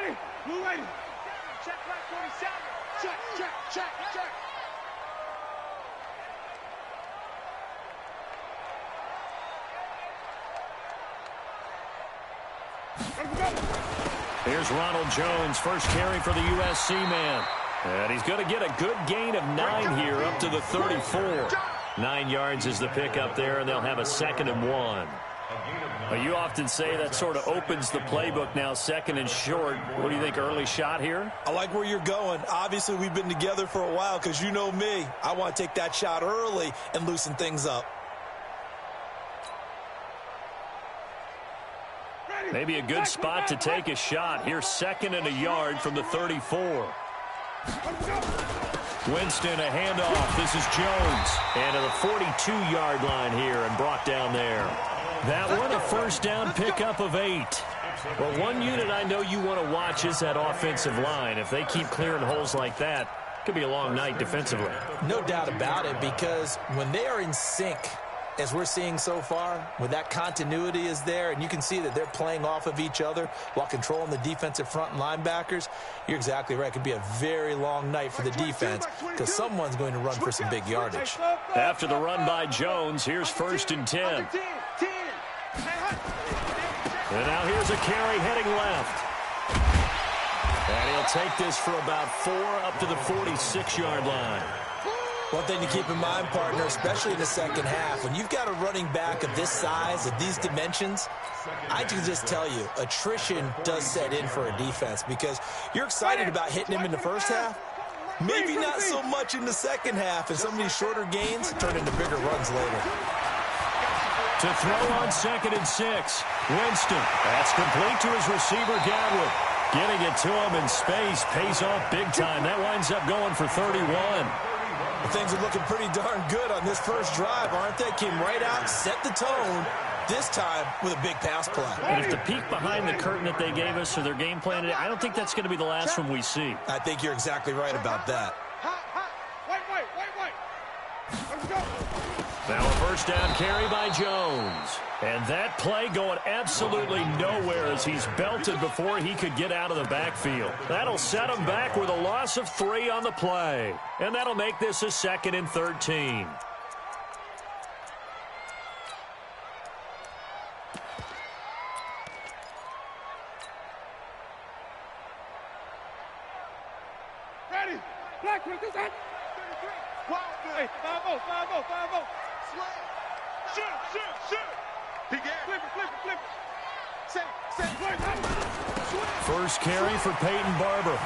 Ready? Blue lady. Check right 47. Check, check, check, check. Here's Ronald Jones, first carry for the USC man. And he's going to get a good gain of 9 here up to the 34. 9 yards is the pickup there, and they'll have a 2nd and 1. Well, you often say that sort of opens the playbook now, 2nd and short. What do you think, early shot here? I like where you're going. Obviously, we've been together for a while because you know me. I want to take that shot early and loosen things up. Maybe a good spot to take a shot. Here's 2nd and a yard from the 34. Winston, a handoff. This is Jones. And to the 42-yard line here and brought down there. That one, a first down pickup of 8. Well, one unit I know you want to watch is that offensive line. If they keep clearing holes like that, it could be a long night defensively. No doubt about it, because when they are in sync, as we're seeing so far, when that continuity is there, and you can see that they're playing off of each other while controlling the defensive front and linebackers, you're exactly right. It could be a very long night for the defense because someone's going to run for some big yardage. After the run by Jones, here's 1st and 10. And now here's a carry heading left. And he'll take this for about 4 up to the 46-yard line. One thing to keep in mind, partner, especially in the second half, when you've got a running back of this size, of these dimensions, I can just tell you, attrition does set in for a defense because you're excited about hitting him in the first half, maybe not so much in the second half, and some of these shorter gains turn into bigger runs later. To throw on 2nd and 6, Winston. That's complete to his receiver, Godwin. Getting it to him in space pays off big time. That winds up going for 31. Well, things are looking pretty darn good on this first drive, aren't they? Came right out, set the tone, this time with a big pass play. And if the peek behind the curtain that they gave us or their game plan today, I don't think that's going to be the last one we see. I think you're exactly right about that. Now a first down carry by Jones. And that play going absolutely nowhere as he's belted before he could get out of the backfield. That'll set him back with a loss of 3 on the play. And that'll make this a 2nd and 13. Ready? Black with this. 5-0, 5-0, 5-0. Shoot. Flip it. First carry for Peyton Barber.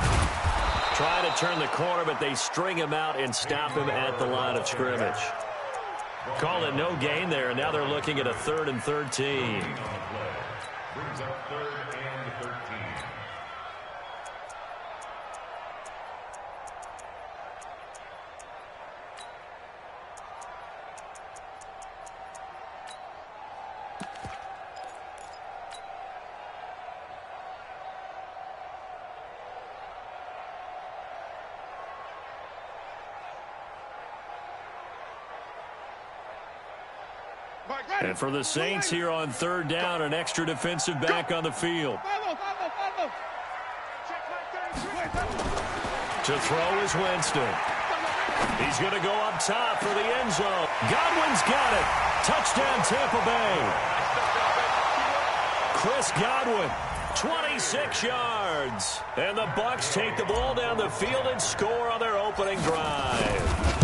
Trying to turn the corner, but they string him out and stop him at the line of scrimmage. Call it no gain there, and now they're looking at a 3rd and 13. Brings up 3rd and 13. And for the Saints here on 3rd down, an extra defensive back on the field. To throw is Winston. He's going to go up top for the end zone. Godwin's got it. Touchdown, Tampa Bay. Chris Godwin, 26 yards. And the Bucs take the ball down the field and score on their opening drive.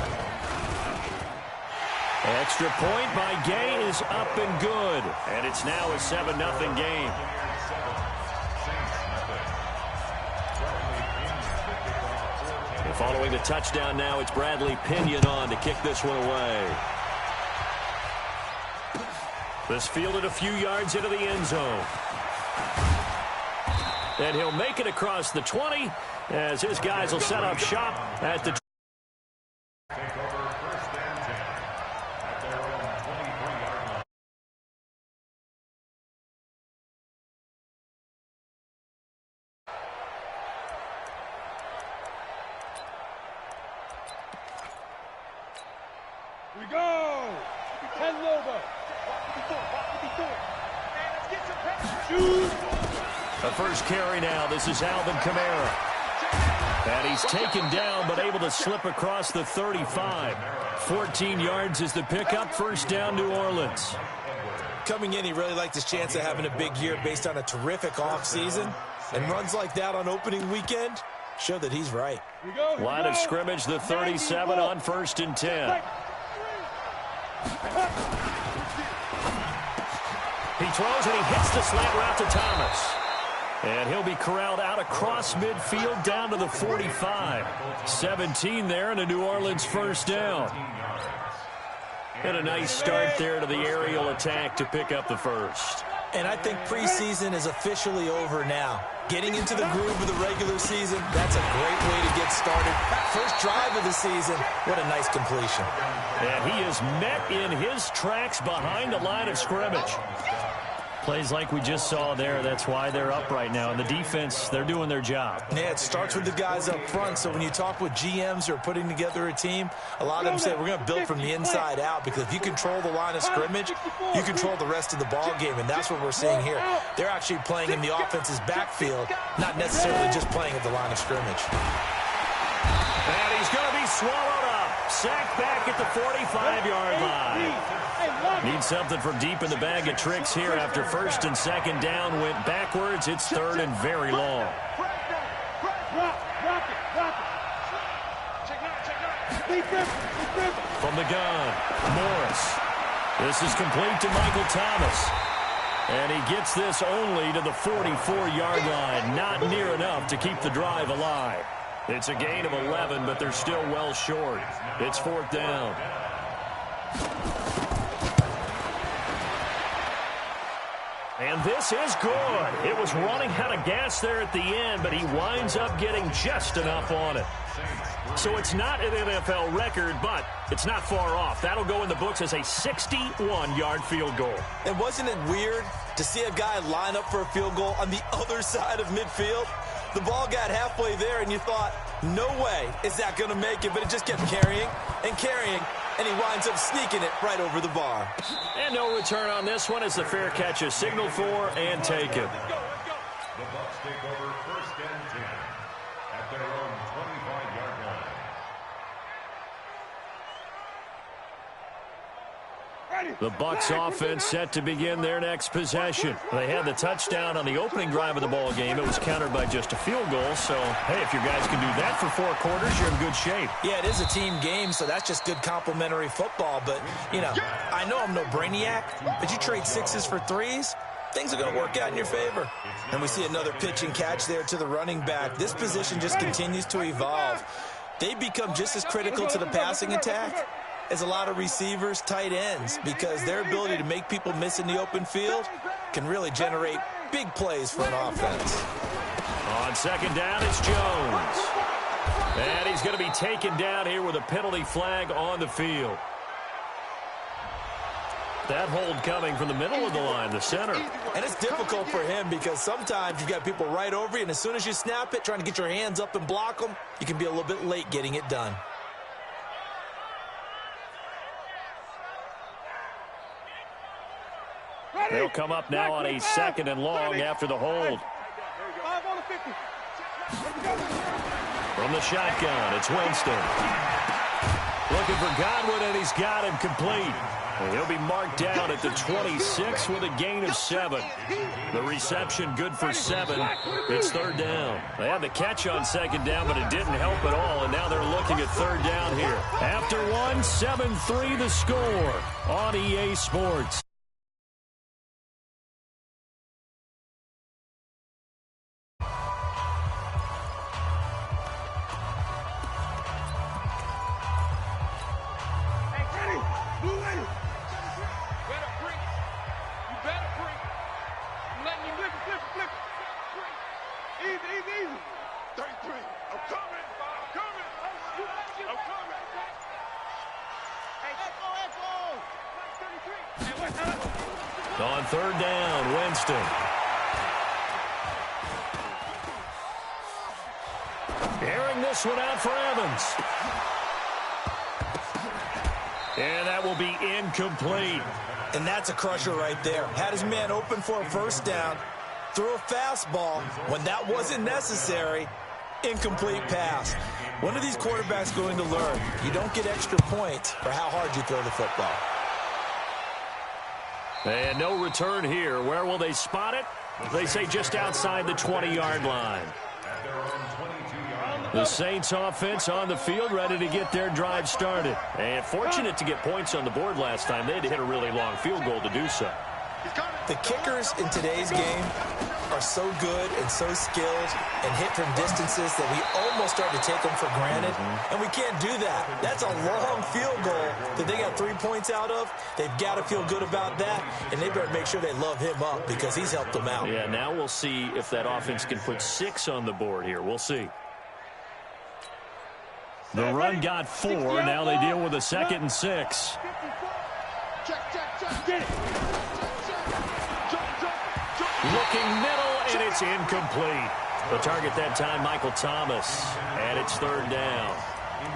Extra point by Gay is up and good. And it's now a 7-0 game. And following the touchdown now, it's Bradley Pinion on to kick this one away. This fielded a few yards into the end zone. And he'll make it across the 20 as his guys will set up shop at the We go! 10 logo. Shoot! The first carry now. This is Alvin Kamara. And he's taken down but able to slip across the 35. 14 yards is the pickup. First down, New Orleans. Coming in, he really liked his chance of having a big year based on a terrific offseason. And runs like that on opening weekend show that he's right. Line of scrimmage, the 37 on 1st and 10. He throws and he hits the slant route to Thomas. And he'll be corralled out across midfield down to the 45. 17 there and a New Orleans first down. And a nice start there to the aerial attack to pick up the first. And I think preseason is officially over now. Getting into the groove of the regular season, that's a great way to get started. First drive of the season, what a nice completion. And he is met in his tracks behind the line of scrimmage. Plays like we just saw there. That's why they're up right now. And the defense, they're doing their job. Yeah, it starts with the guys up front. So when you talk with GMs who are putting together a team, a lot of them say we're going to build from the inside out, because if you control the line of scrimmage, you control the rest of the ball game. And that's what we're seeing here. They're actually playing in the offense's backfield, not necessarily just playing at the line of scrimmage. And he's going to be swallowed up. Sacked back at the 45-yard line. Need something from deep in the bag of tricks here after 1st and 2nd down went backwards. It's 3rd and very long. From the gun, Morris. This is complete to Michael Thomas. And he gets this only to the 44-yard line. Not near enough to keep the drive alive. It's a gain of 11, but they're still well short. It's 4th down. And this is good. It was running out of gas there at the end, but he winds up getting just enough on it. So it's not an NFL record, but it's not far off. That'll go in the books as a 61-yard field goal. And wasn't it weird to see a guy line up for a field goal on the other side of midfield? The ball got halfway there, and you thought, no way is that going to make it, but it just kept carrying and carrying, and he winds up sneaking it right over the bar. And no return on this one as the fair catch is signaled for and taken. The Bucs take over 1st and 10 at their own 25-yard line. The Bucs offense set to begin their next possession. They had the touchdown on the opening drive of the ball game. It was countered by just a field goal. So, hey, if your guys can do that for 4 quarters, you're in good shape. Yeah, it is a team game, so that's just good complimentary football. But, you know, I know I'm no brainiac, but you trade 6s for 3s, things are going to work out in your favor. And we see another pitch and catch there to the running back. This position just continues to evolve. They become just as critical to the passing attack as a lot of receivers, tight ends, because their ability to make people miss in the open field can really generate big plays for an offense. On 2nd down, it's Jones. And he's going to be taken down here with a penalty flag on the field. That hold coming from the middle of the line, the center. And it's difficult for him because sometimes you've got people right over you, and as soon as you snap it, trying to get your hands up and block them, you can be a little bit late getting it done. They'll come up now on a 2nd and long after the hold. From the shotgun, it's Winston. Looking for Godwin, and he's got him complete. And he'll be marked down at the 26 with a gain of 7. The reception good for 7. It's 3rd down. They had the catch on 2nd down, but it didn't help at all, and now they're looking at 3rd down here. After 1, 7-3 the score on EA Sports. On 3rd down, Winston. Airing this one out for Evans. And that will be incomplete. And that's a crusher right there. Had his man open for a 1st down. threw a fastball when that wasn't necessary. Incomplete pass. When are these quarterbacks going to learn? You don't get extra points for how hard you throw the football. And no return here. Where will they spot it? They say just outside the 20-yard line. The Saints offense on the field, ready to get their drive started. And fortunate to get points on the board last time. They had to hit a really long field goal to do so. The kickers in today's game are so good and so skilled and hit from distances that we almost start to take them for granted. And we can't do that. That's a long field goal that they got 3 points out of. They've got to feel good about that, and they better make sure they love him up because he's helped them out. Yeah, now we'll see if that offense can put 6 on the board here. We'll see. The run got 4. Now they deal with a 2nd and 6. Looking middle, and it's incomplete. The target that time, Michael Thomas, and it's 3rd down.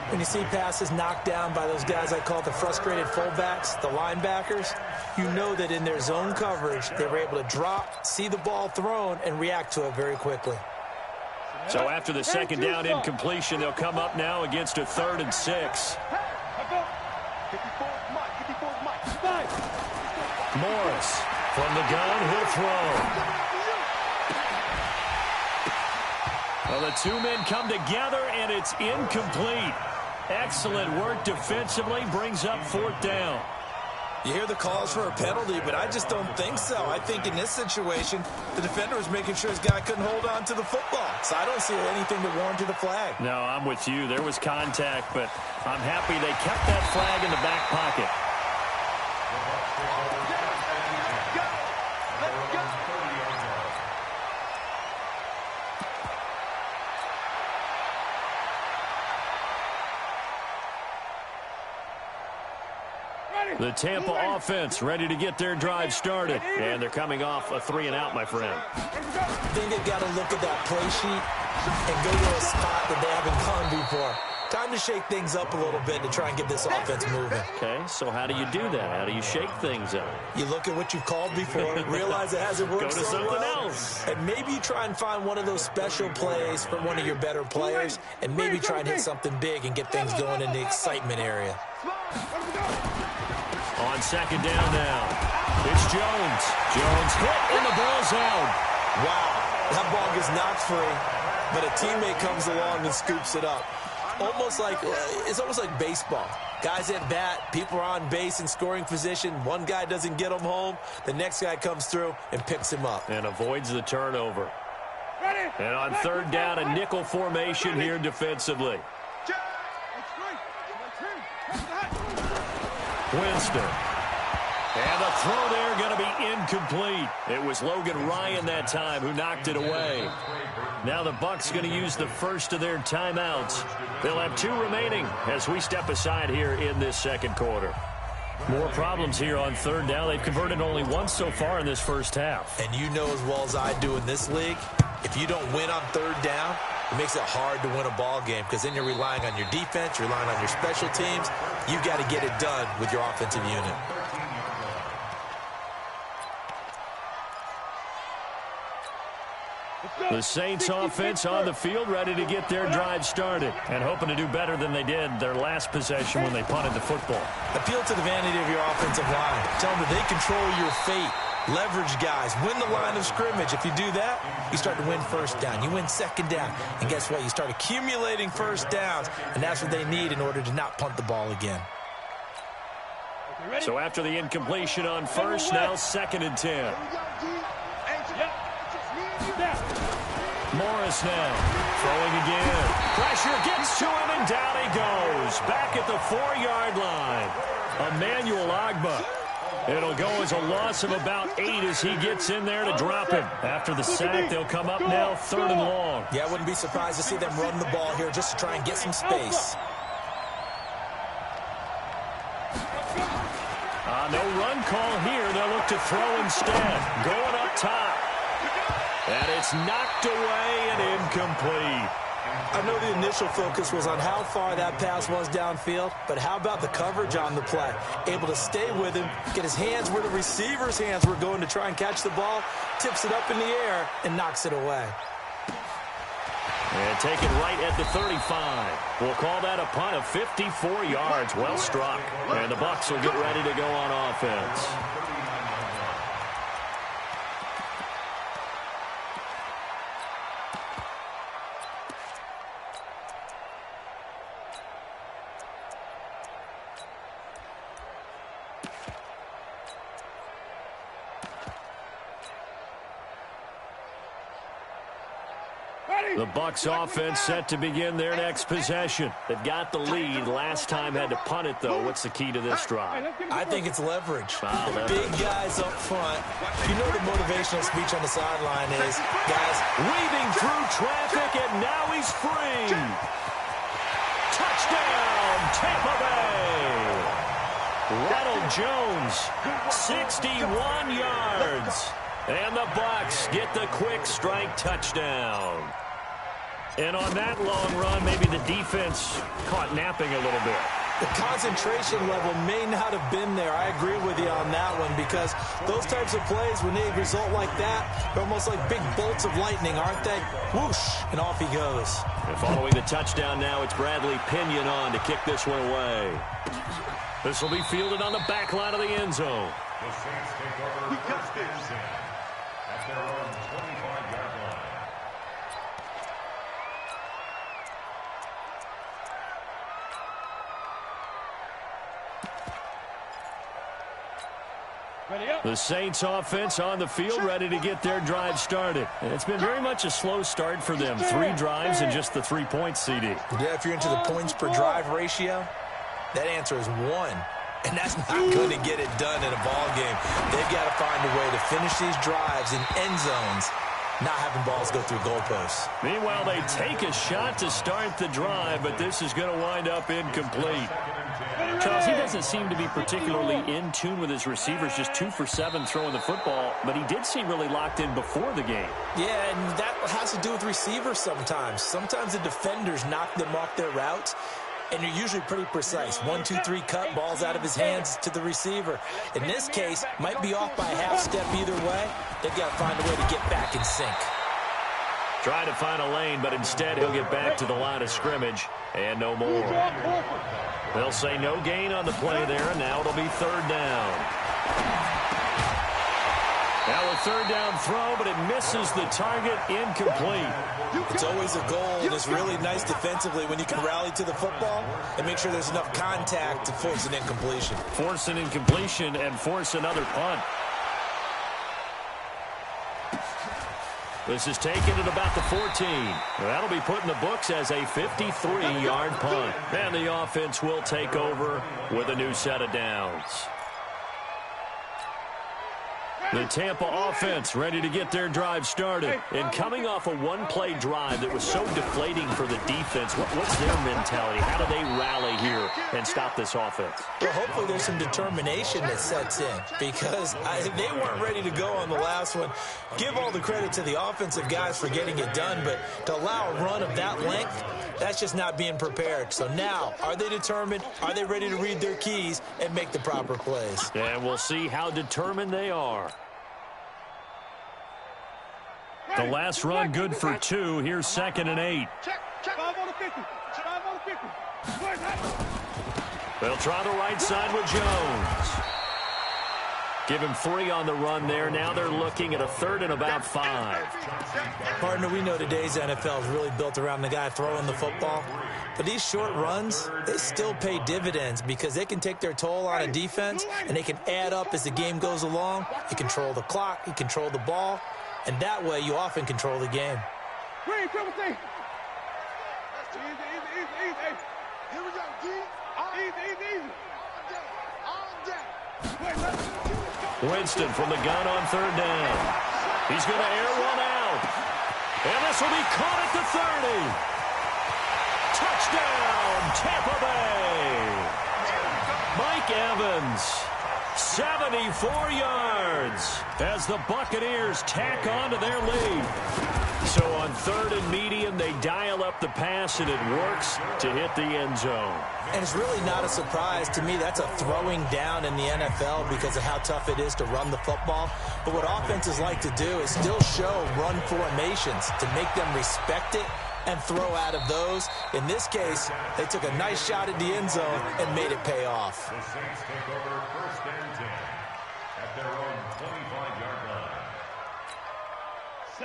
When you see passes knocked down by those guys I call the frustrated fullbacks, the linebackers, you know that in their zone coverage, they were able to drop, see the ball thrown, and react to it very quickly. So after the 2nd down incompletion, they'll come up now against a 3rd and 6. Morris from the gun, he'll throw. Well, the 2 men come together, and it's incomplete. Excellent work defensively, brings up 4th down. You hear the calls for a penalty, but I just don't think so. I think in this situation, the defender was making sure his guy couldn't hold on to the football. So I don't see anything to warrant a flag. No, I'm with you. There was contact, but I'm happy they kept that flag in the back pocket. The Tampa offense ready to get their drive started. And they're coming off a 3-and-out, my friend. I think they've got to look at that play sheet and go to a spot that they haven't gone before. Time to shake things up a little bit to try and get this offense moving. Okay, so how do you do that? How do you shake things up? You look at what you've called before, realize it hasn't worked Go to so something well, else. and maybe you try and find one of those special plays from one of your better players, and maybe try and hit something big and get things going in the excitement area. On 2nd down now, it's Jones. Jones hit, and the ball's out. Wow, that ball gets knocked free, but a teammate comes along and scoops it up. It's almost like baseball. Guys at bat, people are on base in scoring position. One guy doesn't get him home. The next guy comes through and picks him up. And avoids the turnover. And on 3rd down, a nickel formation here defensively. Winston. And the throw there going to be incomplete. It was Logan Ryan that time who knocked it away. Now the Bucs going to use the first of their timeouts. They'll have 2 remaining as we step aside here in this 2nd quarter. More problems here on 3rd down. They've converted only once so far in this first half. And you know as well as I do in this league, if you don't win on 3rd down, it makes it hard to win a ball game because then you're relying on your defense, you're relying on your special teams. You've got to get it done with your offensive unit. The Saints offense on the field ready to get their drive started and hoping to do better than they did their last possession when they punted the football. Appeal to the vanity of your offensive line. Tell them that they control your fate. Leverage guys. Win the line of scrimmage. If you do that, you start to win 1st down. You win 2nd down. And guess what? You start accumulating 1st downs, and that's what they need in order to not punt the ball again. So after the incompletion on 1st, now 2nd and 10. Morris now throwing again. Pressure gets to him, and down he goes. Back at the 4-yard line. Emmanuel Ogbah. It'll go as a loss of about 8 as he gets in there to drop him. After the sack, they'll come up now 3rd and long. Yeah, I wouldn't be surprised to see them run the ball here just to try and get some space. No run call here. They'll look to throw instead. Going up top. And it's knocked away and incomplete. I know the initial focus was on how far that pass was downfield, but how about the coverage on the play? Able to stay with him, get his hands where the receiver's hands were going to try and catch the ball, tips it up in the air, and knocks it away. And taken right at the 35. We'll call that a punt of 54 yards. Well struck. And the Bucs will get ready to go on offense. The Bucs offense set to begin their next possession. They've got the lead. Last time had to punt it, though. What's the key to this drive? I think it's leverage. Leverage. Big guys up front. You know the motivational speech on the sideline is, guys, weaving through traffic, and now he's free. Touchdown, Tampa Bay. Ronald Jones, 61 yards. And the Bucs get the quick strike touchdown. And on that long run, maybe the defense caught napping a little bit. The concentration level may not have been there. I agree with you on that one because those types of plays, when they result like that, they're almost like big bolts of lightning, aren't they? Whoosh, and off he goes. And following the touchdown now, it's Bradley Pinion on to kick this one away. This will be fielded on the back line of the end zone. The Saints take over first down at their own 25-yard line. The Saints offense on the field ready to get their drive started. And it's been very much a slow start for them. 3 drives and just the 3 points, CD. Yeah, if you're into the points per drive ratio, that answer is 1. And that's not going to get it done in a ball game. They've got to find a way to finish these drives in end zones, not having balls go through goalposts. Meanwhile, they take a shot to start the drive, but this is going to wind up incomplete. Charles, he doesn't seem to be particularly in tune with his receivers, just 2 for 7 throwing the football, but he did seem really locked in before the game. Yeah, and that has to do with receivers sometimes. Sometimes the defenders knock them off their routes, and you're usually pretty precise. 1, 2, 3 cut, balls out of his hands to the receiver. In this case, might be off by a half step either way. They've got to find a way to get back in sync. Trying to find a lane, but instead he'll get back to the line of scrimmage, and no more. They'll say no gain on the play there, and now it'll be 3rd down. Now a 3rd down throw, but it misses the target, incomplete. It's always a goal, and it's really nice defensively when you can rally to the football and make sure there's enough contact to force an incompletion. Force an incompletion and force another punt. This is taken at about the 14. That'll be put in the books as a 53-yard punt. And the offense will take over with a new set of downs. The Tampa offense ready to get their drive started. And coming off a one-play drive that was so deflating for the defense, what's their mentality? How do they rally here and stop this offense? Well, hopefully there's some determination that sets in because they weren't ready to go on the last one. Give all the credit to the offensive guys for getting it done, but to allow a run of that length, that's just not being prepared. So now, are they determined? Are they ready to read their keys and make the proper plays? And we'll see how determined they are. The last run good for 2. Here's 2nd and 8. They'll try the right side with Jones. Give him 3 on the run there. Now they're looking at a 3rd and about 5. Partner, we know today's NFL is really built around the guy throwing the football. But these short runs, they still pay dividends because they can take their toll on a defense and they can add up as the game goes along. You control the clock, you control the ball, and that way you often control the game. Here we go, D. Easy. Winston from the gun on 3rd down. He's going to air one out. And this will be caught at the 30. Touchdown, Tampa Bay. Mike Evans, 74 yards as the Buccaneers tack on to their lead. So on 3rd and medium, they dial up the pass, and it works to hit the end zone. And it's really not a surprise to me. That's a throwing down in the NFL because of how tough it is to run the football. But what offenses like to do is still show run formations to make them respect it and throw out of those. In this case, they took a nice shot at the end zone and made it pay off. The Saints take over 1st and 10 at their own 25-yard line.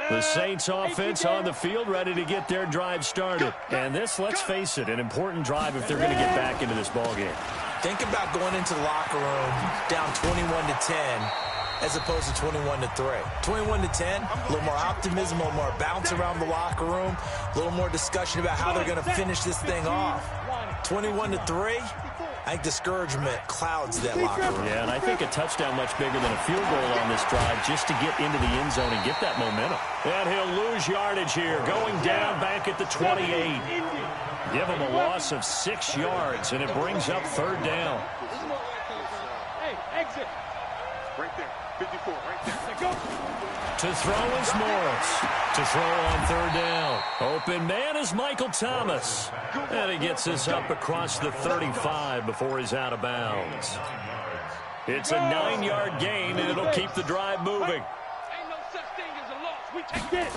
The Saints offense on the field, ready to get their drive started. And this, let's face it, an important drive if they're going to get back into this ballgame. Think about going into the locker room down 21-10 as opposed to 21-3. 21-10, a little more optimism, a little more bounce around the locker room, a little more discussion about how they're going to finish this thing off. 21-3, I think discouragement clouds that locker room. Yeah, and I think a touchdown much bigger than a field goal on this drive just to get into the end zone and get that momentum. And he'll lose yardage here, going down back at the 28. Give him a loss of 6 yards, and it brings up 3rd down. Hey, exit. Right there. 54, right there. Go. To throw is Morris. To throw on 3rd down. Open man is Michael Thomas. And he gets this up across the 35 before he's out of bounds. It's a 9-yard gain, and it'll keep the drive moving. Ain't no such thing as a loss. We take it.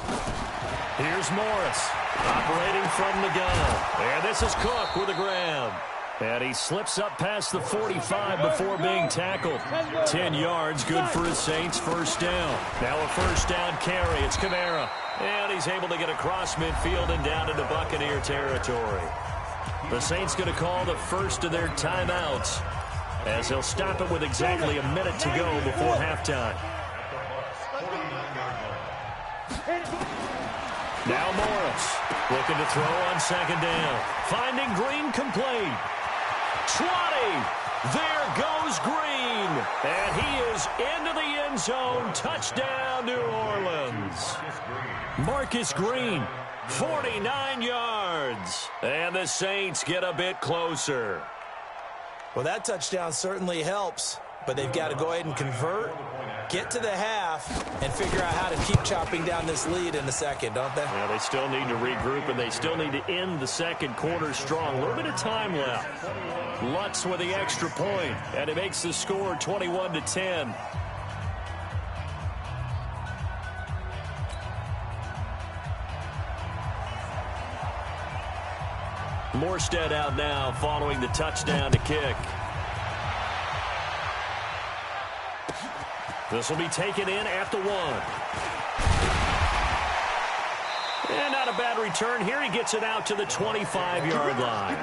Here's Morris, operating from the gun. And this is Cook with the grab. And he slips up past the 45 before being tackled. 10 yards, good for his Saints, 1st down. Now a 1st down carry. It's Kamara. And he's able to get across midfield and down into Buccaneer territory. The Saints going to call the first of their timeouts as they'll stop it with exactly a minute to go before halftime. Now Morris looking to throw on 2nd down. Finding Green complete. 20. There goes Green. And he is into the end zone. Touchdown, New Orleans. Marcus Green, 49 yards. And the Saints get a bit closer. Well, that touchdown certainly helps, but they've got to go ahead and convert, get to the half, and figure out how to keep chopping down this lead in the second, don't they? Yeah, they still need to regroup, and they still need to end the 2nd quarter strong. A little bit of time left. Lutz with the extra point, and it makes the score 21-10. Morstead out now following the touchdown to kick. This will be taken in at the 1. And not a bad return here. He gets it out to the 25-yard line.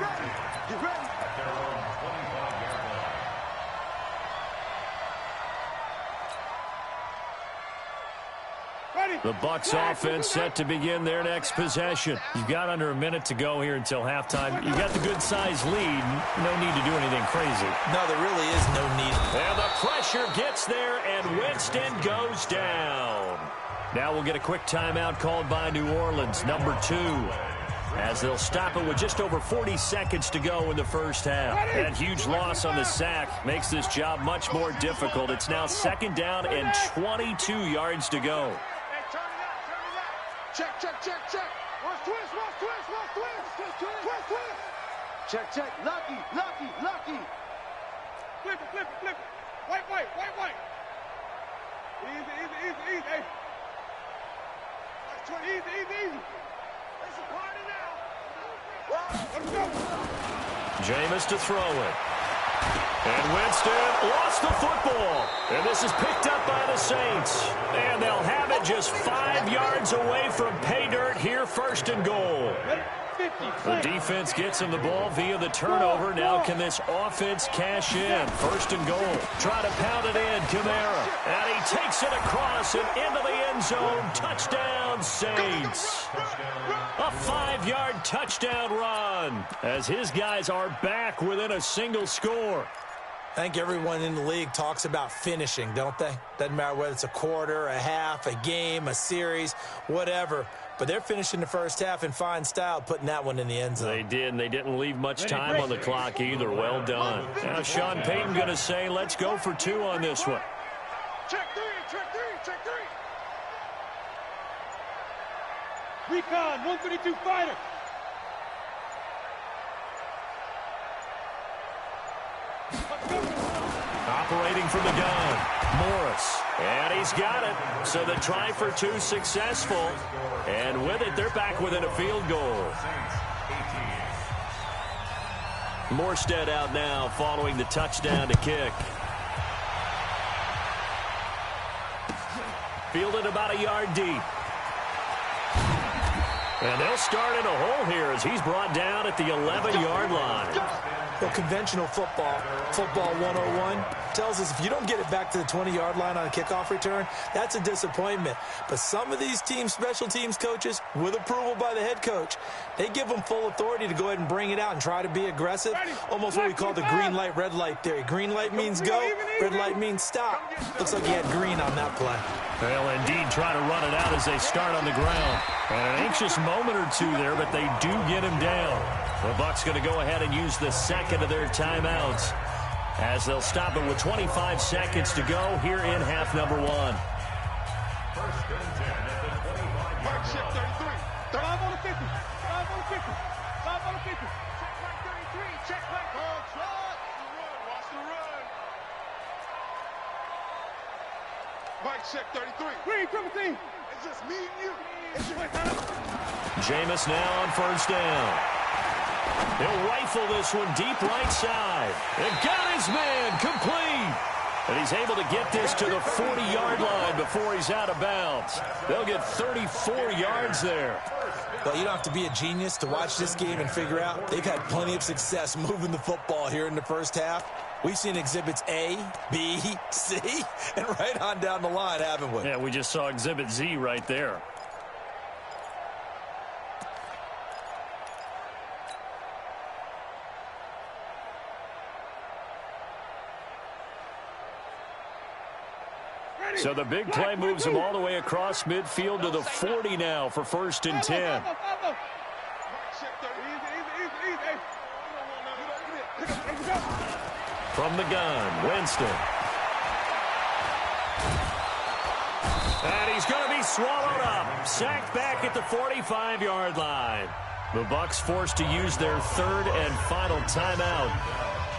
The Bucs offense set to begin their next possession. You've got under a minute to go here until halftime. You've got the good-sized lead. No need to do anything crazy. No, there really is no need. And the pressure gets there, and Winston goes down. Now we'll get a quick timeout called by New Orleans, number 2, as they'll stop it with just over 40 seconds to go in the first half. That huge loss on the sack makes this job much more difficult. It's now 2nd down and 22 yards to go. Check, check, check, check. Watch twist, watch twist, watch twist. Twist, twist, twist, twist. Check, check. Lucky, lucky, lucky. Flip it, flip it, flip it. White, white, white, white. Easy, easy, easy, easy. Hey. Watch twist, easy, easy, easy. It's a party now. Let's go. Jameis to throw it. And Winston lost the football. And this is picked up by the Saints. And they'll have it just 5 yards away from pay dirt here, 1st and goal. The defense gets him the ball via the turnover. Now can this offense cash in? 1st and goal. Try to pound it in, Kamara. And he takes it across and into the end zone. Touchdown, Saints. A 5-yard touchdown run as his guys are back within a single score. I think everyone in the league talks about finishing, don't they? Doesn't matter whether it's a quarter, a half, a game, a series, whatever. But they're finishing the first half in fine style, putting that one in the end zone. They did, and they didn't leave much time on the clock either. Well done. Now Sean Payton going to say, let's go for 2 on this one. Check three, check three, check three. Recon, 132 fighter. Operating from the gun, Morris. And he's got it. So the try for 2 successful. And with it, they're back within a field goal. Morstead out now following the touchdown to kick. Fielded about a yard deep. And they'll start in a hole here as he's brought down at the 11-yard line. Well, conventional football 101, tells us if you don't get it back to the 20-yard line on a kickoff return, that's a disappointment. But some of these teams, special teams coaches, with approval by the head coach, they give them full authority to go ahead and bring it out and try to be aggressive. Almost what we call the green light, red light theory. Green light means go, red light means stop. Looks like he had green on that play. They'll indeed try to run it out as they start on the ground. And an anxious moment or two there, but they do get him down. The Bucs going to go ahead and use the second of their timeouts as they'll stop it with 25 seconds to go here in half number 1. First and 10 at the 25-yard Check line. 33. 5 on the 50. 5 on the 50. 5 on the 50. Check right 33. Check right. Watch the run. Watch the run. Mike, check 33. Green, triple team. It's just me and you. It's just Jameis now on first down. He'll rifle this one deep right side. And got his man complete. And he's able to get this to the 40-yard line before he's out of bounds. They'll get 34 yards there. Well, you don't have to be a genius to watch this game and figure out they've had plenty of success moving the football here in the first half. We've seen exhibits A, B, C, and right on down the line, haven't we? Yeah, we just saw exhibit Z right there. So the big play moves him all the way across midfield to the 40 now for first and 10. From the gun, Winston. And he's going to be swallowed up. Sacked back at the 45-yard line. The Bucs forced to use their third and final timeout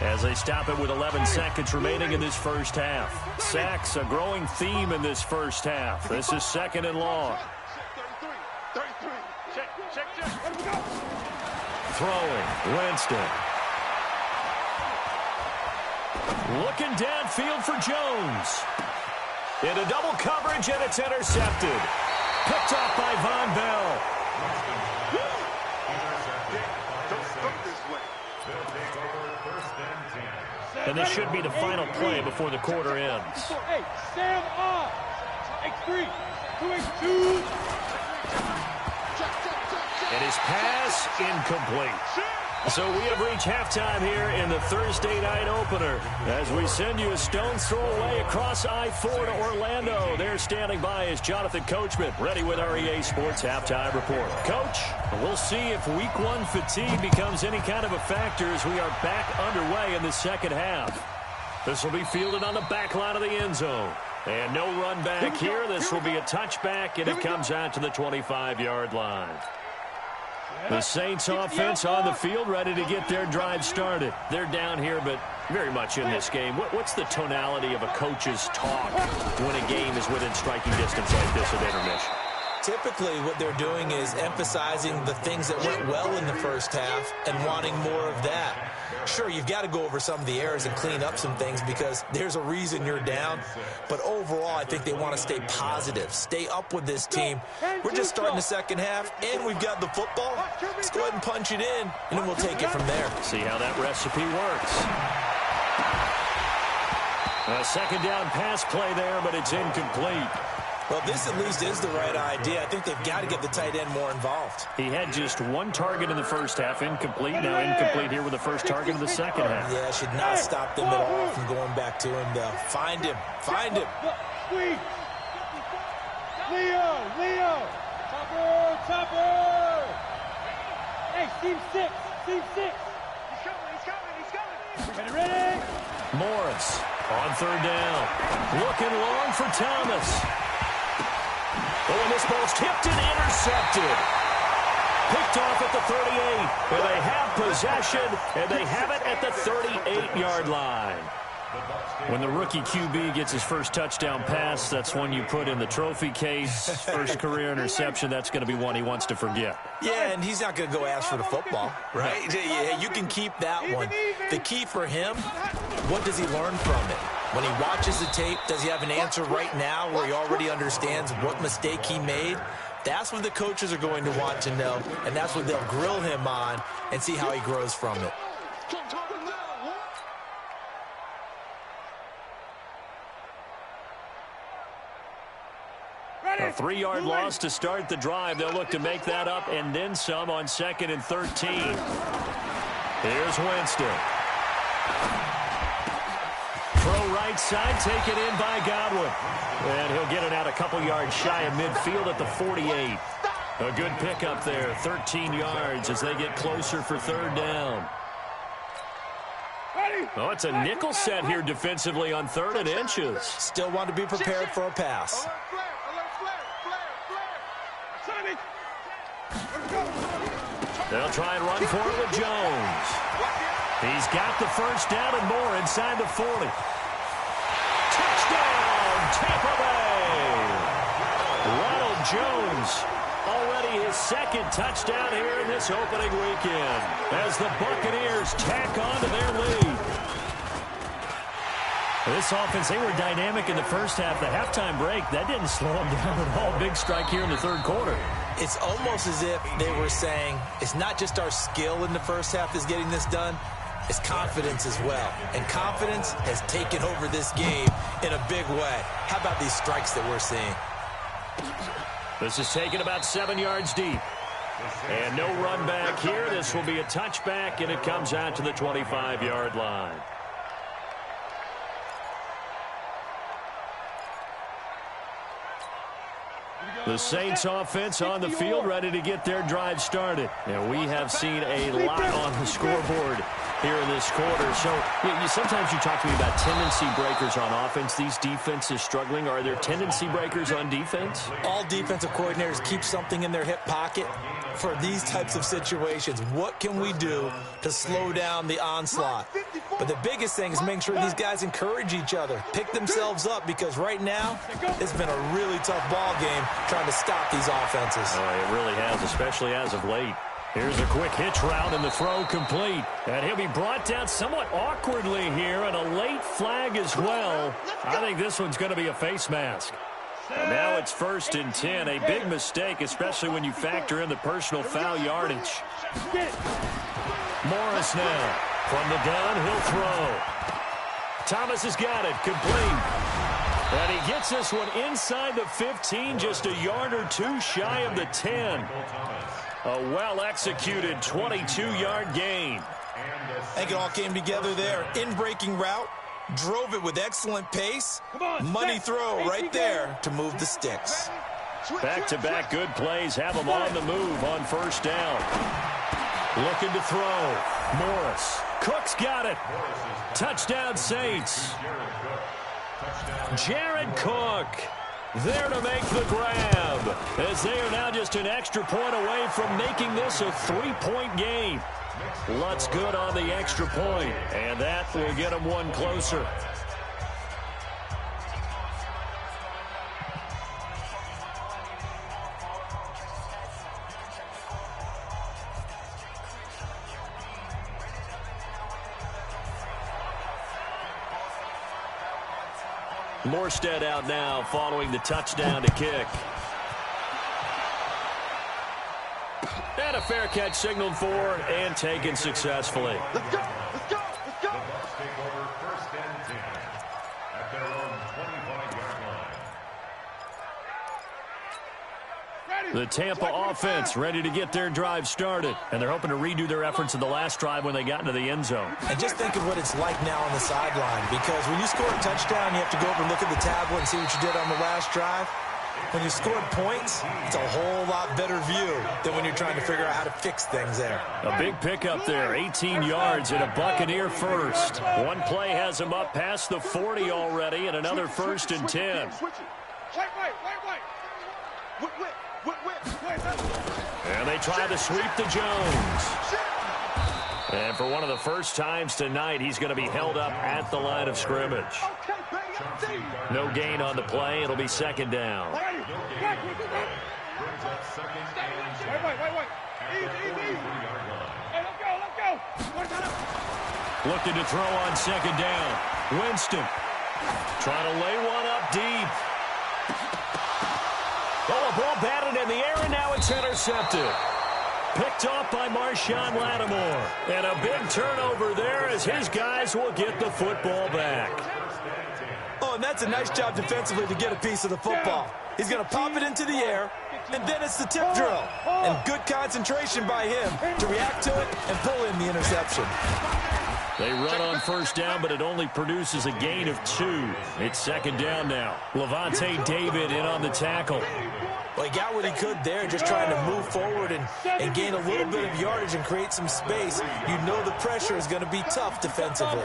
as they stop it with 11 seconds remaining in this first half. Sacks, a growing theme in this first half. This is second and long. Throwing, Winston. Looking downfield for Jones. Into double coverage, and it's intercepted. Picked off by Von Bell. And this should be the final play before the quarter ends. Hey, Sam on. X3. 2X2. And his pass incomplete. So we have reached halftime here in the Thursday night opener as we send you a stone's throw away across I-4 to Orlando. There standing by is Jonathan Coachman, ready with our EA Sports Halftime Report. Coach, we'll see if Week 1 fatigue becomes any kind of a factor as we are back underway in the second half. This will be fielded on the back line of the end zone. And no run back here. This will be a touchback, and it comes out to the 25-yard line. The Saints offense on the field, ready to get their drive started. They're down here, but very much in this game. What's the tonality of a coach's talk when a game is within striking distance like this at intermission? Typically, what they're doing is emphasizing the things that went well in the first half and wanting more of that. Sure, you've got to go over some of the errors and clean up some things because there's a reason you're down. But overall, I think they want to stay positive, stay up with this team. We're just starting the second half, and we've got the football. Let's go ahead and punch it in, and then we'll take it from there. See how that recipe works. A second down pass play there, but it's incomplete. Well, this at least is the right idea. I think they've got to get the tight end more involved. He had just one target in the first half, incomplete. Now incomplete here with the first target of the second half. Yeah, should not stop them at all from going back to him, though. Find him. Find him. Squeeze. Leo. Chopper. Hey, team 6. He's coming. Ready? Morris on third down. Looking long for Thomas. Oh, and this ball's tipped and intercepted. Picked off at the 38. And they have possession, and they have it at the 38-yard line. When the rookie QB gets his first touchdown pass, that's one you put in the trophy case. First career interception, that's going to be one he wants to forget. Yeah, and he's not going to go ask for the football, right? Yeah, you can keep that one. The key for him, what does he learn from it? When he watches the tape, does he have an answer right now where he already understands what mistake he made? That's what the coaches are going to want to know, and that's what they'll grill him on and see how he grows from it. A 3-yard loss to start the drive. They'll look to make that up and then some on 2nd and 13. Here's Winston. Throw right side, taken in by Godwin. And he'll get it out a couple yards shy of midfield at the 48. A good pickup there, 13 yards as they get closer for third down. Oh, it's a nickel set here defensively on 3rd and inches. Still want to be prepared for a pass. They'll try and run for it with Jones. He's got the first down and more inside the 40. Touchdown, Tampa Bay! Ronald Jones, already his 2nd touchdown here in this opening weekend as the Buccaneers tack on to their lead. This offense, they were dynamic in the first half. The halftime break, that didn't slow them down at all. Big strike here in the 3rd quarter. It's almost as if they were saying, it's not just our skill in the first half that's getting this done, it's confidence as well. And confidence has taken over this game in a big way. How about these strikes that we're seeing? This is taken about 7 yards deep. And no run back here. This will be a touchback, and it comes out to the 25-yard line. The Saints offense on the field, ready to get their drive started. And we have seen a lot on the scoreboard here in this quarter. So sometimes you talk to me about tendency breakers on offense. These defenses struggling. Are there tendency breakers on defense? All defensive coordinators keep something in their hip pocket for these types of situations. What can we do to slow down the onslaught? But the biggest thing is making sure these guys encourage each other, pick themselves up, because right now it's been a really tough ball game trying to stop these offenses. Oh, it really has, especially as of late. Here's a quick hitch route and the throw complete. And he'll be brought down somewhat awkwardly here, and a late flag as well. I think this one's going to be a face mask. And now it's 1st and 10. A big mistake, especially when you factor in the personal foul yardage. Morris now. From the gun, he'll throw. Thomas has got it. Complete. And he gets this one inside the 15, just a yard or two shy of the 10. A well-executed 22-yard gain. I think it all came together there. In-breaking route. Drove it with excellent pace. Money throw right there to move the sticks. Back-to-back good plays have them on the move on 1st down. Looking to throw. Morris. Cook's got it. Touchdown, Saints. Jared Cook there to make the grab, as they are now just an extra point away from making this a 3-point game. Lutz good on the extra point, and that will get them one closer. Morstead out now following the touchdown to kick. And a fair catch signaled for and taken successfully. Let's go! Let's go! Let's go! The Bucs take over 1st and 10 at their own 25-yard line. The Tampa offense ready to get their drive started. And they're hoping to redo their efforts in the last drive when they got into the end zone. And just think of what it's like now on the sideline, because when you score a touchdown, you have to go over and look at the tablet and see what you did on the last drive. When you scored points, it's a whole lot better view than when you're trying to figure out how to fix things there. A big pickup there, 18 yards and a Buccaneer first. One play has him up past the 40 already, and another 1st and 10. And they try to sweep to Jones. And for one of the first times tonight, he's going to be held up at the line of scrimmage. No gain on the play. It'll be 2nd down. Looking to throw on 2nd down. Winston trying to lay one up deep. Oh, a ball batted in the air, and now it's intercepted. Picked off by Marshawn Lattimore. And a big turnover there as his guys will get the football back. Oh, and that's a nice job defensively to get a piece of the football. He's going to pop it into the air, and then it's the tip drill. And good concentration by him to react to it and pull in the interception. They run on 1st down, but it only produces a gain of 2. It's 2nd down now. Levante David in on the tackle. Well, he got what he could there, just trying to move forward and gain a little bit of yardage and create some space. You know the pressure is going to be tough defensively.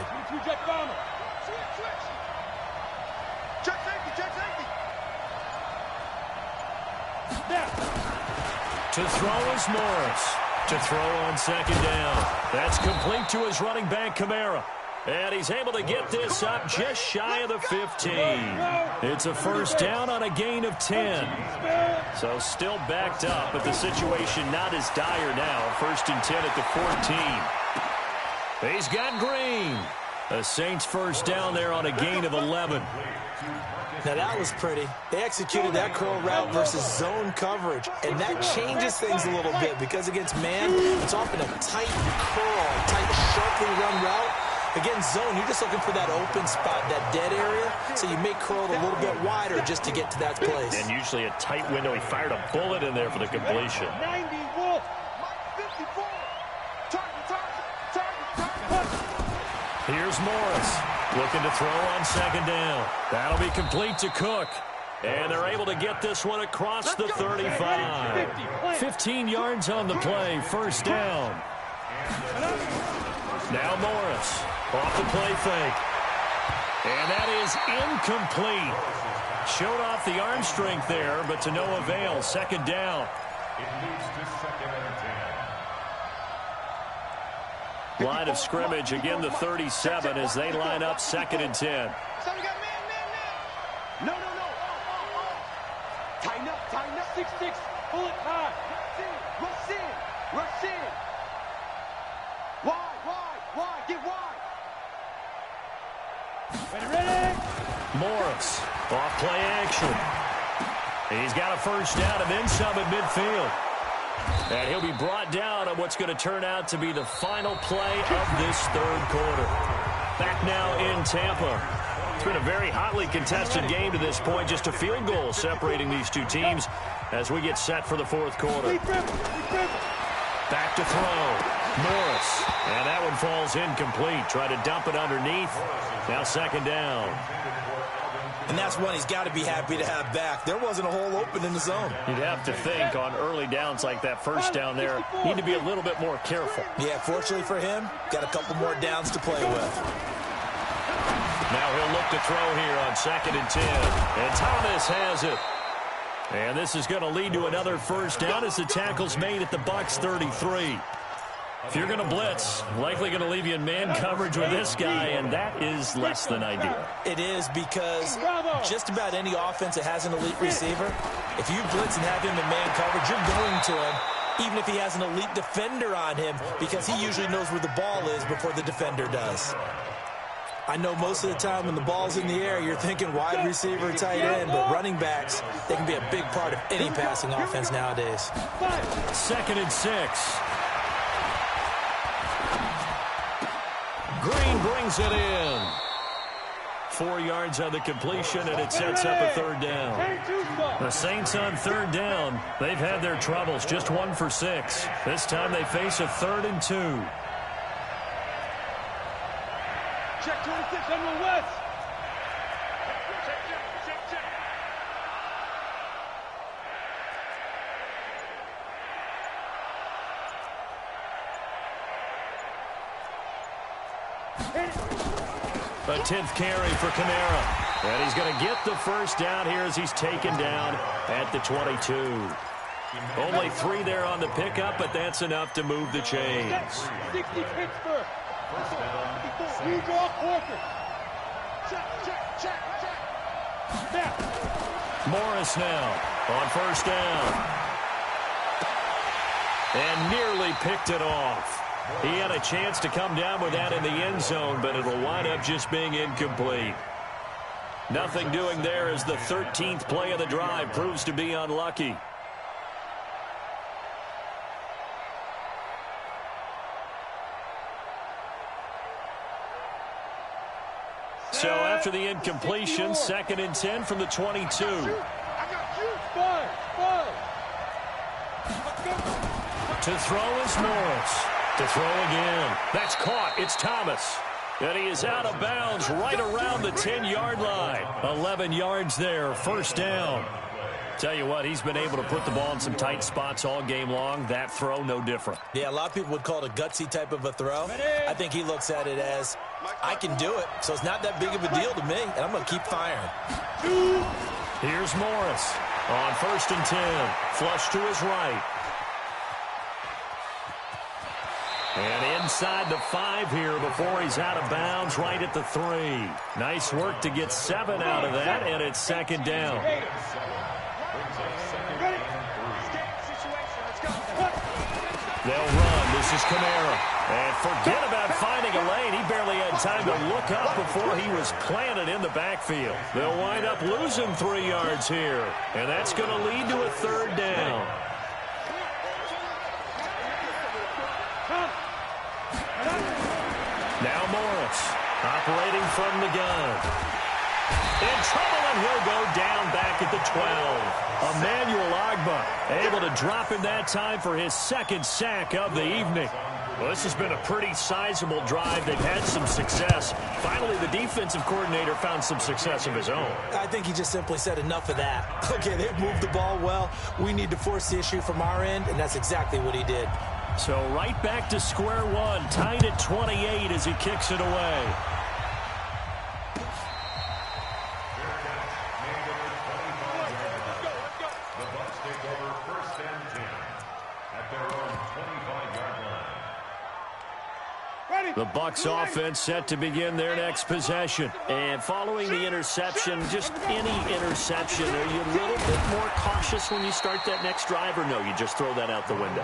To throw is Morris. To throw on 2nd down. That's complete to his running back, Kamara. And he's able to get this up just shy of the 15. It's a 1st down on a gain of 10. So still backed up, but the situation not as dire now. 1st and 10 at the 14. He's got Green. The Saints 1st down there on a gain of 11. Now that was pretty. They executed that curl route versus zone coverage, and that changes things a little bit because against man, it's often a tight curl, tight, sharply run route. Against zone, you're just looking for that open spot, that dead area, so you may curl it a little bit wider just to get to that place. And usually a tight window. He fired a bullet in there for the completion. 90 Wolf. Here's Morris. Looking to throw on 2nd down. That'll be complete to Cook. And they're able to get this one across the 35. 15 yards on the play. 1st down. Now Morris. Off the play fake. And that is incomplete. Showed off the arm strength there, but to no avail. 2nd down. It moves to 2nd and 10. Line of scrimmage, again the 37 as they line up 2nd and 10. No. Tighten up. 6-6. Pull it high. Rush in. Wide. Get wide. Ready. Morris, off play action. He's got a 1st down and then some at midfield. And he'll be brought down on what's going to turn out to be the final play of this 3rd quarter. Back now in Tampa. It's been a very hotly contested game to this point. Just a field goal separating these two teams as we get set for the 4th quarter. Back to throw. Morris. And that one falls incomplete. Try to dump it underneath. Now 2nd down. And that's one he's got to be happy to have back. There wasn't a hole open in the zone. You'd have to think on early downs like that 1st down there, need to be a little bit more careful. Yeah, fortunately for him, got a couple more downs to play with. Now he'll look to throw here on 2nd and 10. And Thomas has it. And this is going to lead to another 1st down as the tackle's made at the Bucs 33. If you're going to blitz, likely going to leave you in man coverage with this guy, and that is less than ideal. It is because just about any offense that has an elite receiver, if you blitz and have him in man coverage, you're going to him, even if he has an elite defender on him, because he usually knows where the ball is before the defender does. I know most of the time when the ball's in the air, you're thinking wide receiver, tight end, but running backs, they can be a big part of any passing offense nowadays. 2nd and 6. Green brings it in. 4 yards on the completion, and it sets up a third down. The Saints on third down. They've had their troubles, just 1 for 6. This time they face a 3rd and 2. Check 26, General West. A 10th carry for Kamara. And he's going to get the first down here as he's taken down at the 22. Only 3 there on the pickup, but that's enough to move the chains. 60 Pittsburgh. You draw quarter. Check. Morris now on first down. And nearly picked it off. He had a chance to come down with that in the end zone, but it'll wind up just being incomplete. Nothing doing there as the 13th play of the drive proves to be unlucky. So after the incompletion, 2nd and 10 from the 22. To throw is Morris. To throw again. That's caught. It's Thomas. And he is out of bounds right around the 10-yard line. 11 yards there. First down. Tell you what, he's been able to put the ball in some tight spots all game long. That throw, no different. Yeah, a lot of people would call it a gutsy type of a throw. I think he looks at it as, I can do it, so it's not that big of a deal to me, and I'm going to keep firing. Here's Morris on 1st and 10. Flush to his right. And inside the 5 here before he's out of bounds right at the 3. Nice work to get 7 out of that, and it's 2nd down. They'll run. This is Kamara. And forget about finding a lane. He barely had time to look up before he was planted in the backfield. They'll wind up losing 3 yards here. And that's going to lead to a 3rd down. Now Morris, operating from the gun. In trouble, and he'll go down back at the 12. Emmanuel Ogbah able to drop him that time for his 2nd sack of the evening. Well, this has been a pretty sizable drive. They've had some success. Finally, the defensive coordinator found some success of his own. I think he just simply said enough of that. Okay, they've moved the ball well. We need to force the issue from our end, and that's exactly what he did. So right back to square one, tied at 28 as he kicks it away. The Bucs take over 1st and 10 at their own 25-yard line. The Bucs offense set to begin their next possession. And following the interception, just any interception, are you a little bit more cautious when you start that next drive, or no, you just throw that out the window?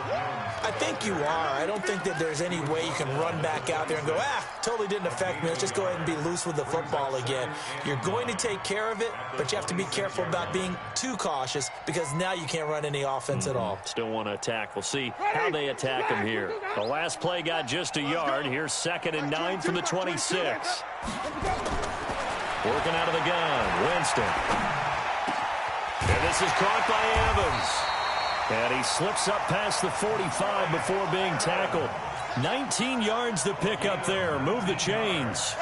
I think you are. I don't think that there's any way you can run back out there and go, totally didn't affect me. Let's just go ahead and be loose with the football again. You're going to take care of it, but you have to be careful about being too cautious because now you can't run any offense at all. Still want to attack. We'll see how they attack him here. The last play got just a yard. Here's 2nd and 9 from the 26. Working out of the gun, Winston. And this is caught by Evans. And he slips up past the 45 before being tackled. 19 yards to pick up there. Move the chains.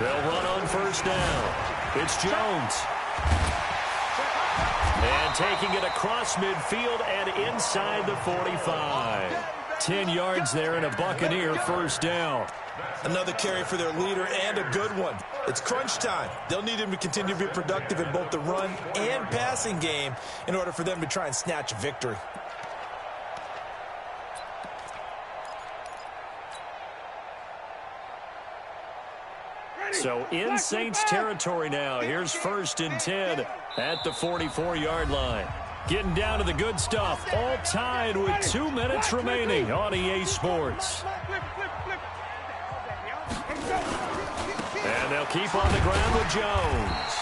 They'll run on first down. It's Jones. And taking it across midfield and inside the 45. 10 yards there and a Buccaneer first down. Another carry for their leader and a good one. It's crunch time. They'll need him to continue to be productive in both the run and passing game in order for them to try and snatch a victory. So in Saints territory now. Here's 1st and 10 at the 44-yard line. Getting down to the good stuff. All tied with 2 minutes remaining on EA Sports. And they'll keep on the ground with Jones.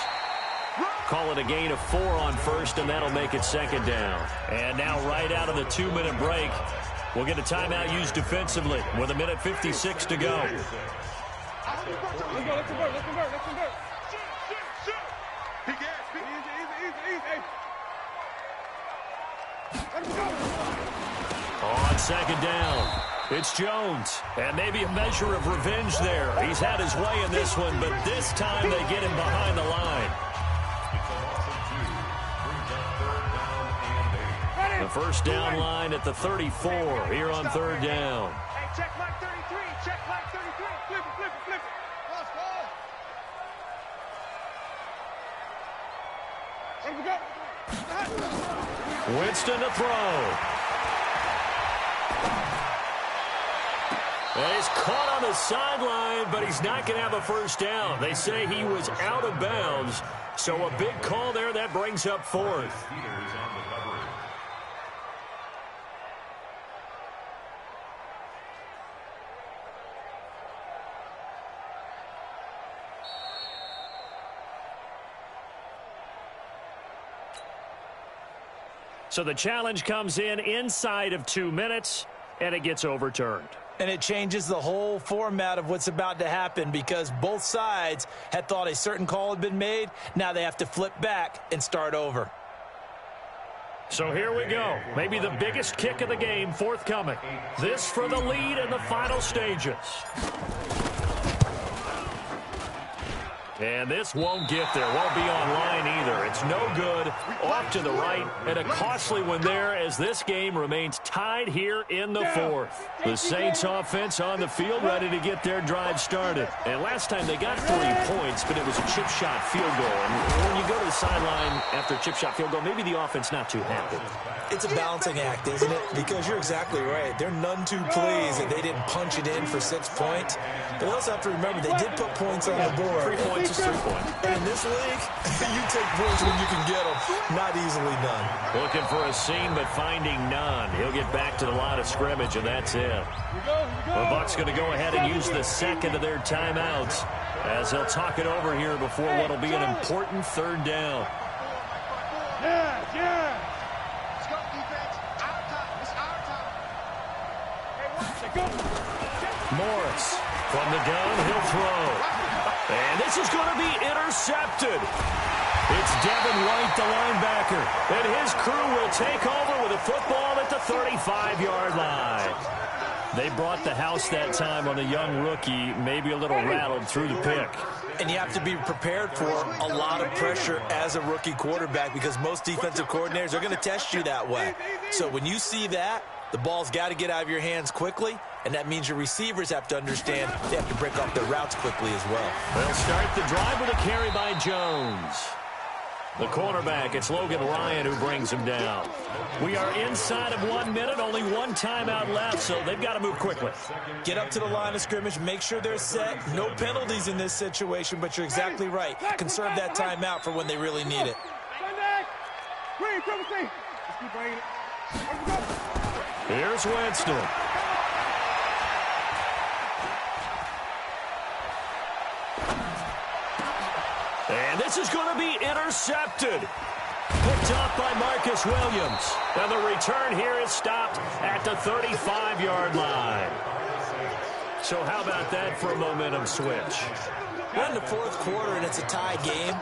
Call it a gain of 4 on first, and that'll make it 2nd down. And now right out of the 2-minute break, We'll get a timeout used defensively with 1:56 to go. Let's convert. On second down, it's Jones. And maybe a measure of revenge there. He's had his way in this one, but this time they get him behind the line. The first down line at the 34 here on third down. Hey, check mark 33. Check mark 33. Flip it. Winston to throw. And he's caught on the sideline, but he's not going to have a first down. They say he was out of bounds, so a big call there. That brings up fourth. So the challenge comes in inside of 2 minutes, and it gets overturned. And it changes the whole format of what's about to happen because both sides had thought a certain call had been made. Now they have to flip back and start over. So here we go. Maybe the biggest kick of the game forthcoming. This for the lead in the final stages. And this won't get there. Won't be online either. It's no good. Off to the right. And a costly one there as this game remains tied here in the fourth. The Saints offense on the field ready to get their drive started. And last time they got 3 points, but it was a chip shot field goal. And when you go to the sideline after a chip shot field goal, maybe the offense not too happy. It's a balancing act, isn't it? Because you're exactly right. They're none too pleased that they didn't punch it in for 6 points. But also have to remember, they did put points on the board. 3 points is 3 points. And in this league, you take points when you can get them. Not easily done. Looking for a seam, but finding none. He'll get back to the line of scrimmage, and that's it. The Bucs going to go ahead and use the second of their timeouts as they'll talk it over here before what will be an important third down. Yeah. Let's go, defense. Our time. It's our time. Hey, go. Morris from the gun. He'll throw. And this is going to be intercepted. It's Devin White, the linebacker. And his crew will take over with a football at the 35-yard line. They brought the house that time on the young rookie, maybe a little rattled through the pick. And you have to be prepared for a lot of pressure as a rookie quarterback because most defensive coordinators are going to test you that way. So when you see that, the ball's got to get out of your hands quickly, and that means your receivers have to understand they have to break off their routes quickly as well. They'll start the drive with a carry by Jones. The cornerback, it's Logan Ryan who brings him down. We are inside of 1 minute, only one timeout left, so they've got to move quickly. Get up to the line of scrimmage, make sure they're set. No penalties in this situation, but you're exactly right. Conserve that timeout for when they really need it. Here's Winston. And this is going to be intercepted. Picked up by Marcus Williams. And the return here is stopped at the 35-yard line. So how about that for a momentum switch? We're in the fourth quarter, and it's a tie game.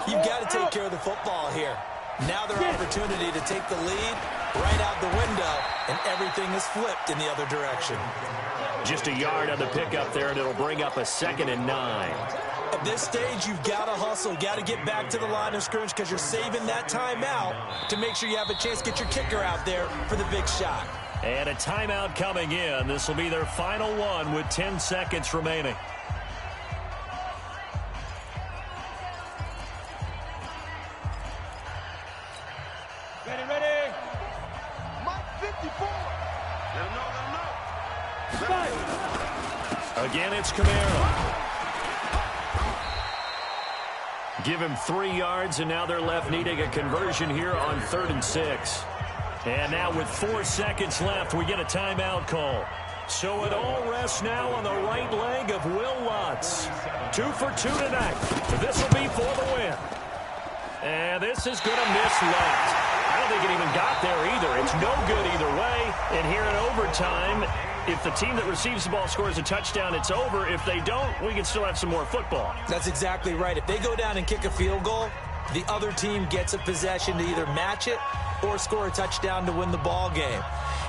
You've got to take care of the football here. Now their opportunity to take the lead right out the window, and everything is flipped in the other direction. Just a yard on the pickup there, and it'll bring up a 2nd and 9. At this stage, you've got to hustle. You've got to get back to the line of scrimmage because you're saving that timeout to make sure you have a chance to get your kicker out there for the big shot. And a timeout coming in. This will be their final one with 10 seconds remaining. Ready. Mark 54. Let him know. Again, it's Kamara. Give him 3 yards, and now they're left needing a conversion here on 3rd and 6. And now with 4 seconds left, we get a timeout call. So it all rests now on the right leg of Will Lutz. 2 for 2 tonight. This will be for the win. And this is going to miss left. I don't think it even got there either. It's no good either way. And here in overtime, if the team that receives the ball scores a touchdown, it's over. If they don't, we can still have some more football. That's exactly right. If they go down and kick a field goal, the other team gets a possession to either match it or score a touchdown to win the ball game.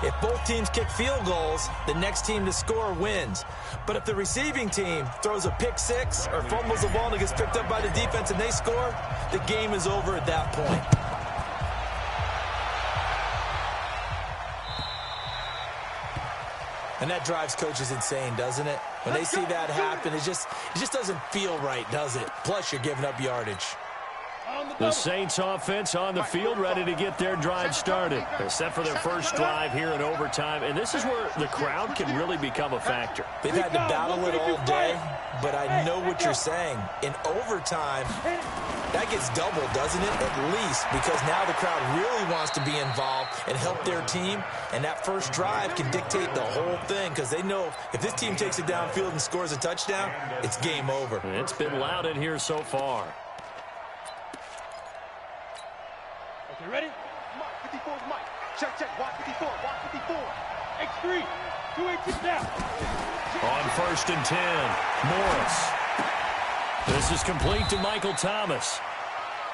If both teams kick field goals, the next team to score wins. But if the receiving team throws a pick six or fumbles the ball and it gets picked up by the defense and they score, the game is over at that point. And that drives coaches insane, doesn't it? When they see that happen, it just doesn't feel right, does it? Plus, you're giving up yardage. The Saints offense on the field, ready to get their drive started. They're set for their first drive here in overtime, and this is where the crowd can really become a factor. They've had to battle it all day, but I know what you're saying. In overtime, that gets doubled, doesn't it? At least, because now the crowd really wants to be involved and help their team, and that first drive can dictate the whole thing because they know if this team takes it downfield and scores a touchdown, it's game over. It's been loud in here so far. Okay, ready? Mike, 54 is Mike. Check, check. Watch 54. Watch 54. X3. 286 now. On 1st and 10, Morris. This is complete to Michael Thomas.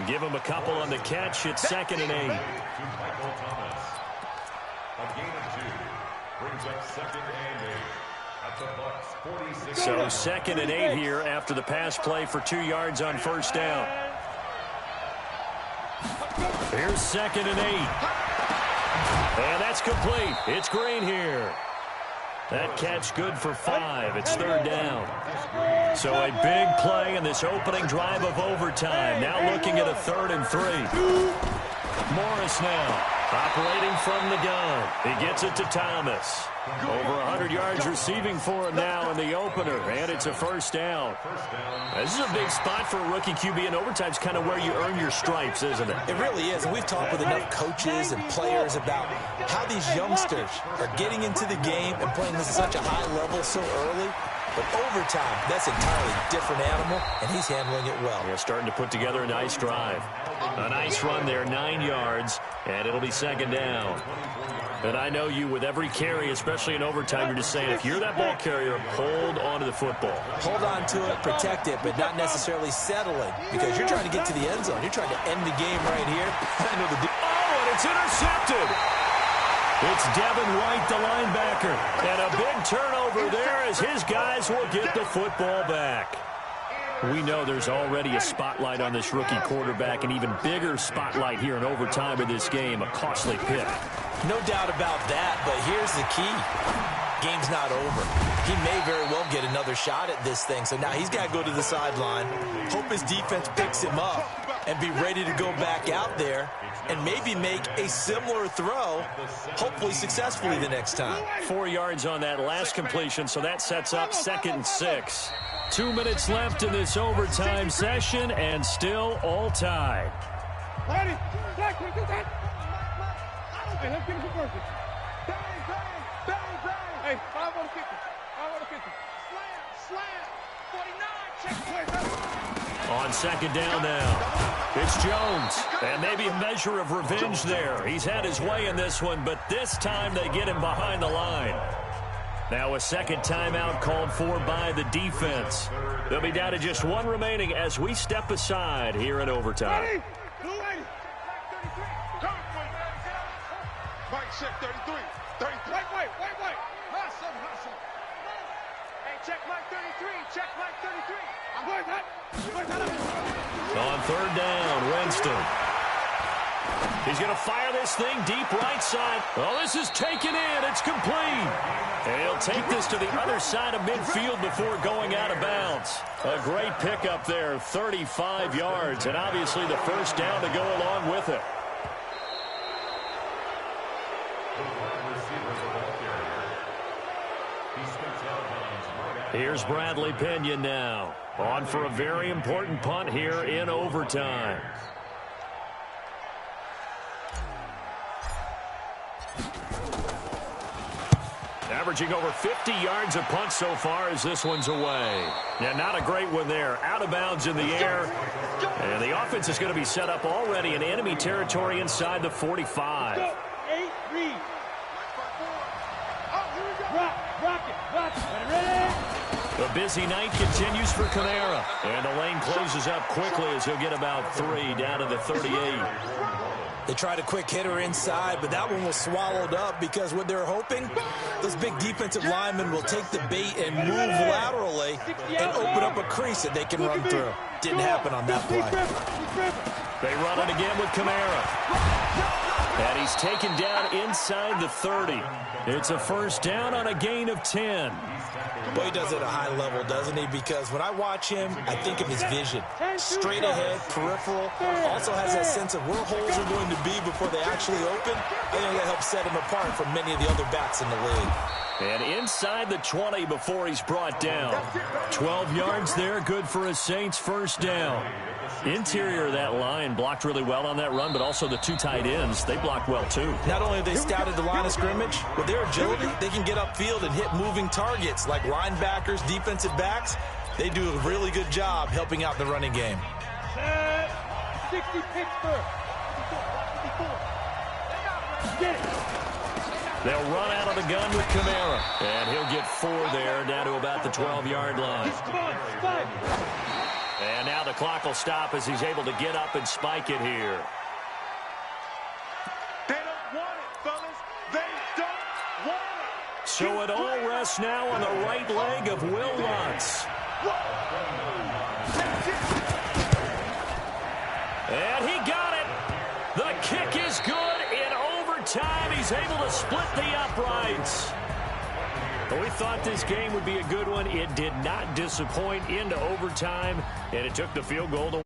Give him a couple on the catch. It's 2nd and 8. To Michael Thomas. A gain of 2 brings up 2nd and 8 at the Bucs 46. So 2nd and 8 here after the pass play for 2 yards on 1st down. Here's 2nd and 8. And that's complete. It's Green here. That catch good for 5. It's 3rd down. So a big play in this opening drive of overtime. Now looking at a 3rd and 3. Morris now operating from the gun. He gets it to Thomas. Over 100 yards receiving for him now in the opener, and it's a 1st down. This is a big spot for a rookie QB, and overtime's kind of where you earn your stripes, isn't it? It really is, and we've talked with enough coaches and players about how these youngsters are getting into the game and playing this at such a high level so early. But overtime, that's an entirely different animal, and he's handling it well. Yeah, starting to put together a nice drive. A nice run there, 9 yards, and it'll be 2nd down. And I know you, with every carry, especially in overtime, you're just saying, if you're that ball carrier, hold on to the football. Hold on to it, protect it, but not necessarily settling, because you're trying to get to the end zone. You're trying to end the game right here. I know and it's intercepted. It's Devin White, the linebacker. And a big turnover there as his guys will get the football back. We know there's already a spotlight on this rookie quarterback, an even bigger spotlight here in overtime of this game, a costly pick. No doubt about that, but here's the key. Game's not over. He may very well get another shot at this thing, so now he's got to go to the sideline, hope his defense picks him up, and be ready to go back out there and maybe make a similar throw, hopefully successfully the next time. 4 yards on that last completion, so that sets up 2nd and 6. 2 minutes left in this overtime session, and still all tied. Ready? Hey, let's get it to work. Bang, bang, bang, bang. Hey, 5 on the 50. 5 on the 50. Slam, slam. 49, check. On 2nd down now, it's Jones. And maybe a measure of revenge there. He's had his way in this one, but this time they get him behind the line. Now a 2nd timeout called for by the defense. They'll be down to just 1 remaining as we step aside here in overtime. Ready? Blue lady. Mike, check 33. 33. White. Hustle, hustle. Hey, check Mike 33. Check Mike 33. I'm going that. On 3rd down, Winston. He's going to fire this thing deep right side. Oh, this is taken in. It's complete. And he'll take this to the other side of midfield before going out of bounds. A great pickup there, 35 yards, and obviously the 1st down to go along with it. Here's Bradley Pinion now, on for a very important punt here in overtime. Averaging over 50 yards a punt so far as this one's away. Yeah, not a great one there. Out of bounds in the air. And the offense is going to be set up already in enemy territory inside the 45. 8, read. Rock it. Ready? The busy night continues for Kamara. And the lane closes up quickly as he'll get about 3 down to the 38. They tried a quick hitter inside, but that one was swallowed up because what they're hoping, those big defensive linemen will take the bait and move laterally and open up a crease that they can run through. Didn't happen on that play. They run it again with Kamara. And he's taken down inside the 30. It's a first down on a gain of 10. Well, he does it at a high level, doesn't he? Because when I watch him, I think of his vision. Straight ahead, peripheral. Also has that sense of where holes are going to be before they actually open. I think that helps set him apart from many of the other backs in the league. And inside the 20 before he's brought down. 12 yards there, good for a Saints first down. Interior of that line blocked really well on that run, but also the 2 tight ends, they blocked well too. Not only have they scouted the line of scrimmage, with their agility, they can get upfield and hit moving targets like linebackers, defensive backs. They do a really good job helping out the running game. 60 Pittsburgh. Get it. They'll run out of the gun with Kamara. And he'll get 4 there, down to about the 12-yard line. And now the clock will stop as he's able to get up and spike it here. They don't want it, fellas. They don't want it. So it all rests now on the right leg of Will Lutz. And he got it. The kick is good. In overtime, he's able to split the uprights. We thought this game would be a good one. It did not disappoint into overtime, and it took the field goal to